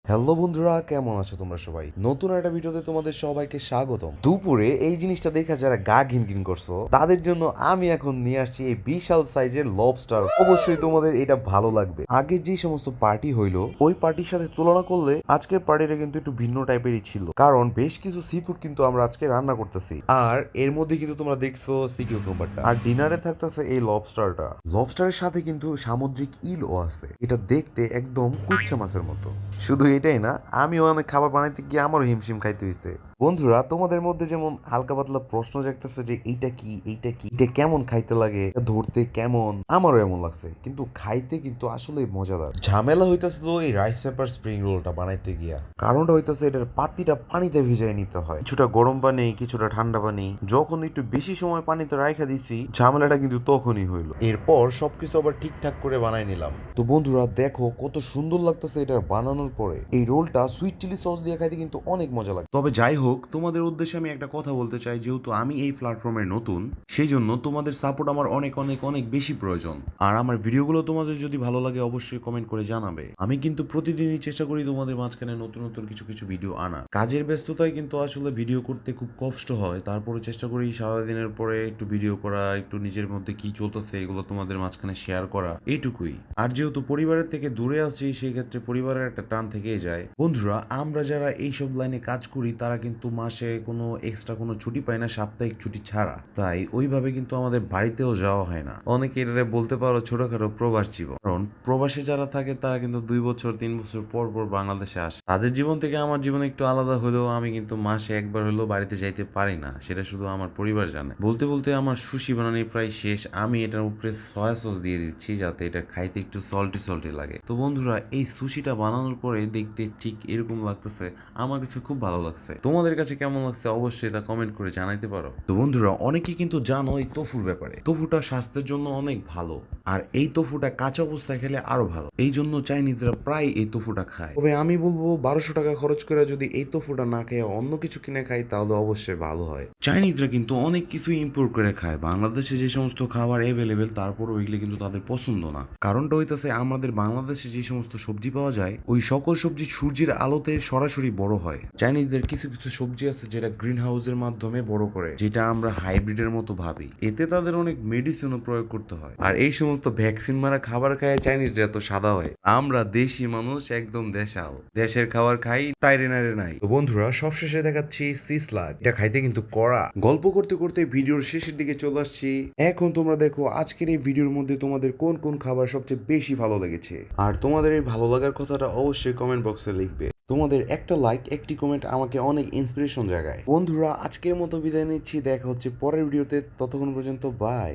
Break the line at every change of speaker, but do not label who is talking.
Hello বন্ধুরা, কেমন আছো তোমরা সবাই? নতুন একটা ভিডিওতে তোমাদের সবাইকে স্বাগতম। দুপুরে এই জিনিসটা দেখা যারা গা ঘিনঘিন করছো তাদের জন্য আমি এখন নিয়ে আসছি এই বিশাল সাইজের লবস্টার। অবশ্যই তোমাদের এটা ভালো লাগবে। আগে যে সমস্ত পার্টি হইলো ওই পার্টির সাথে তুলনা করলে আজকের পার্টিটা কিন্তু একটু ভিন্ন টাইপেরই ছিল, কারণ বেশ কিছু সি ফুড কিন্তু আমরা আজকে রান্না করতেছি। আর এর মধ্যে কিন্তু তোমরা দেখছো সি কিউকাম্বারটা, আর ডিনারে থাকতেছে এই লবস্টারটা। লবস্টারের সাথে কিন্তু সামুদ্রিক ইলও আছে। এটা দেখতে একদম কুচ্চা মাছের মতো। শুধু এটাই না, আমিও অনেক খাবার বানাইতে গিয়ে আমারও হিমশিম খাইতে হইছে। বন্ধুরা, তোমাদের মধ্যে যেমন হালকা পাতলা প্রশ্ন জাগতেছে যে এইটা কি, এটা কেমন খাইতে লাগে, এটা ধরতে কেমন, আমারও এমন লাগছে, কিন্তু খাইতে কিন্তু আসলে মজাদার। ঝামেলা হইতাছিল এই রাইস পেপার স্প্রিং রোলটা বানাইতে গিয়া। কারণটা হইতাছে এটার পাতিটা পানিতে ভিজাই নিতে হয়, কিছুটা গরম পানি কিছুটা ঠান্ডা পানি। যখন একটু বেশি সময় পানিতে রাইখা দিছি ঝামেলাটা কিন্তু তখনই হইলো। এরপর সবকিছু আবার ঠিকঠাক করে বানাই নিলাম। তো বন্ধুরা দেখো কত সুন্দর লাগতেছে এটা বানানোর পরে। এই রোলটা সুইট চিলি সস দিয়ে খাইতে কিন্তু অনেক মজা লাগে। তবে যাই হোক, তোমাদের উদ্দেশ্যে আমি একটা কথা বলতে চাই, যেহেতু আমি এই প্ল্যাটফর্মে নতুন, সেই জন্য তোমাদের সাপোর্ট আমার অনেক অনেক অনেক বেশি প্রয়োজন। আর আমার ভিডিওগুলো তোমাদের যদি ভালো লাগে অবশ্যই কমেন্ট করে জানাবে। আমি কিন্তু প্রতিদিনই চেষ্টা করি তোমাদের মাঝখানে নতুন নতুন কিছু কিছু ভিডিও আনা। কাজের ব্যস্ততায় কিন্তু আসলে ভিডিও করতে খুব কষ্ট হয়, তারপরে চেষ্টা করি সারাদিনের পরে একটু ভিডিও করা, একটু নিজের মধ্যে কি চলতেছে এগুলো তোমাদের মাঝখানে শেয়ার করা, এইটুকুই। আর যেহেতু পরিবারের থেকে দূরে আছি, সেই ক্ষেত্রে পরিবারের একটা টান থেকেই যায়। বন্ধুরা, আমরা যারা এইসব লাইনে কাজ করি তারা কিন্তু মাসে কোনো এক্সট্রা কোনো ছুটি পাই না, সাপ্তাহিক ছুটি ছাড়া। তাই ওইভাবে কিন্তু আমাদের বাড়িতেও যাওয়া হয় না। অনেকে এটা বলতে পারো ছোটখাটো প্রবাস জীবন, কারণ প্রবাসে যারা থাকে তারা কিন্তু 2 বছর 3 বছর পর পর বাংলাদেশে আসে। তাদের জীবন থেকে আমার জীবন একটু আলাদা হলেও আমি কিন্তু মাসে একবার হলেও বাড়িতে যাইতে পারি না, সেটা শুধু আমার পরিবার জানে। বলতে বলতে আমার সুশি বানানো প্রায় শেষ। আমি এটার উপরে সয়া সস দিয়ে দিচ্ছি যাতে এটা খাইতে একটু সল্টি সল্টি লাগে। তো বন্ধুরা, এই সুশিটা বানানোর পরে দেখতে ঠিক এরকম লাগতেছে। আমার কাছে খুব ভালো লাগছে। তোমাদের কাছে কেমন লাগছে অবশ্যই তা কমেন্ট করে জানাইতে পারো। তো বন্ধুরা, অনেকে কিন্তু জানো এই তোফুর ব্যাপারে। তোফুটা স্বাস্থ্যের জন্য অনেক ভালো, আর এই তোফুটা কাঁচা অবস্থায় খেলে আরো ভালো। এই জন্য চাইনিজরা প্রায় এই তোফুটা খায়। তবে আমি বলবো 1200 টাকা খরচ করে যদি এই তোফুটা না খেয়ে অন্য কিছু কিনে খাই তাহলে অবশ্যই ভালো হয়। চাইনিজরা কিন্তু অনেক কিছু ইম্পোর্ট করে খায়। বাংলাদেশে যে সমস্ত খাবার এভেলেবেল তারপর ওইগুলো কিন্তু তাদের পছন্দ না। কারণটা হইতাছে আমাদের বাংলাদেশে যে সমস্ত সবজি পাওয়া যায় ওই সকল সবজি সূর্যের আলোতে সরাসরি বড় হয়। চাইনিজদের কিছু কিছু সবজি আছে যেটা গ্রিন হাউসের মাধ্যমে বড় করে, যেটা আমরা হাইব্রিডের মতো ভাবি। এতে তাদের অনেক মেডিসিনও প্রয়োগ করতে হয়। আর এই সমস্ত ভ্যাকসিন মারা খাবার খায় চাইনিজরা এত সাদা হয়। আমরা দেশি মানুষ একদম দেশাল, দেশের খাবার খাই তাই রে নাই। তো বন্ধুরা, সবশেষে দেখাচ্ছি সিসলাগ। এটা খাইতে কিন্তু কড়া। গল্প করতে করতে ভিডিওর শেষের দিকে চলে আসছি। এখন তোমরা দেখো আজকের এই ভিডিওর মধ্যে তোমাদের কোন কোন খাবার সবচেয়ে বেশি ভালো লেগেছে, আর তোমাদের এই ভালো লাগার কথাটা অবশ্যই কমেন্ট বক্সে লিখবে। তোমাদের একটা লাইক একটি কমেন্ট আমাকে অনেক ইন্সপিরেশন জাগায়। বন্ধুরা, আজকের মতো বিদায় নিচ্ছি। দেখা হচ্ছে পরের ভিডিওতে, ততক্ষণ পর্যন্ত বাই।